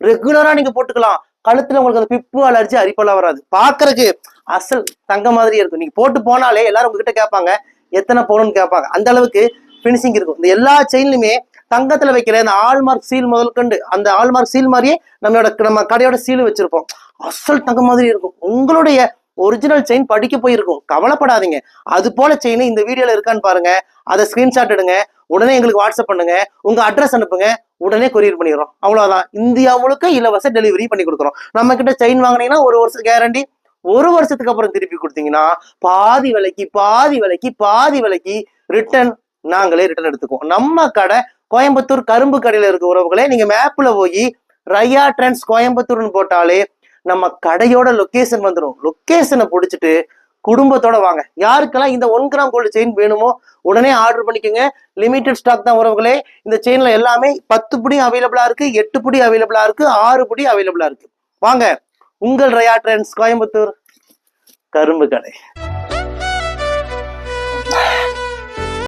ரெகுலரா நீங்க போட்டுக்கலாம். கழுத்துல உங்களுக்கு அந்த பிப்பு அலர்ஜி அரிப்பெல்லாம் வராது. பாக்குறதுக்கு அசல் தங்க மாதிரி இருக்கும். நீங்க போட்டு போனாலே எல்லாரும் உங்ககிட்ட கேட்பாங்க எத்தனை பவுன்னு கேட்பாங்க. அந்த அளவுக்கு பினிஷிங் இருக்கும். இந்த எல்லா செயின்லுமே தங்கத்துல வைக்கிற அந்த ஆல்மார்க் சீல் முதல் கொண்டு அந்த ஆல்மார்க் சீல் மாதிரியே நம்ம கடையோட சீல் வச்சிருப்போம். அசல் தங்க மாதிரி இருக்கும். உங்களுடைய ஒரிஜினல் செயின் படிக்க போயிருக்கும். கவலைப்படாதீங்க. அது போல செயின் இந்த வீடியோல இருக்கான்னு பாருங்க. அதை ஸ்கிரீன்ஷாட் எடுங்க. உடனே எங்களுக்கு வாட்ஸ்அப் பண்ணுங்க. உங்க அட்ரஸ் அனுப்புங்க. உடனே கொரியர் பண்ணிடுறோம். அவ்வளவுதான். இந்தியா முழுக்க இலவச டெலிவரி பண்ணி கொடுக்குறோம். நம்ம கிட்ட செயின் வாங்கினீங்கன்னா 1 வருஷம் கேரண்டி. 1 வருஷத்துக்கு அப்புறம் திருப்பி கொடுத்தீங்கன்னா பாதி விலைக்கு ரிட்டர்ன் நாங்களே ரிட்டர்ன் எடுத்துக்குவோம். நம்ம கடை கோயம்புத்தூர் கரும்பு கடையில இருக்க உறவுகளே, நீங்க மேப்ல போய் ரையா ட்ரெண்ட்ஸ் கோயம்புத்தூர்னு போட்டாலே நம்ம கடையோட லொகேஷன் வந்துடும். லொகேஷனை பிடிச்சிட்டு குடும்பத்தோட வாங்க. யாருக்கெல்லாம் இந்த 1 கிராம் கோல்டு செயின் வேணுமோ உடனே ஆர்டர் பண்ணிக்கோங்க. லிமிடெட் ஸ்டாக் தான் உறவுகளே. இந்த செயின்ல எல்லாமே 10 புடி அவைலபிளா இருக்கு, 8 புடி அவைலபிளா இருக்கு, 6 புடி அவைலபிளா இருக்கு. வாங்க, உங்கள் ரையா ட்ரெண்ட்ஸ் கோயம்புத்தூர் கரும்பு கடை.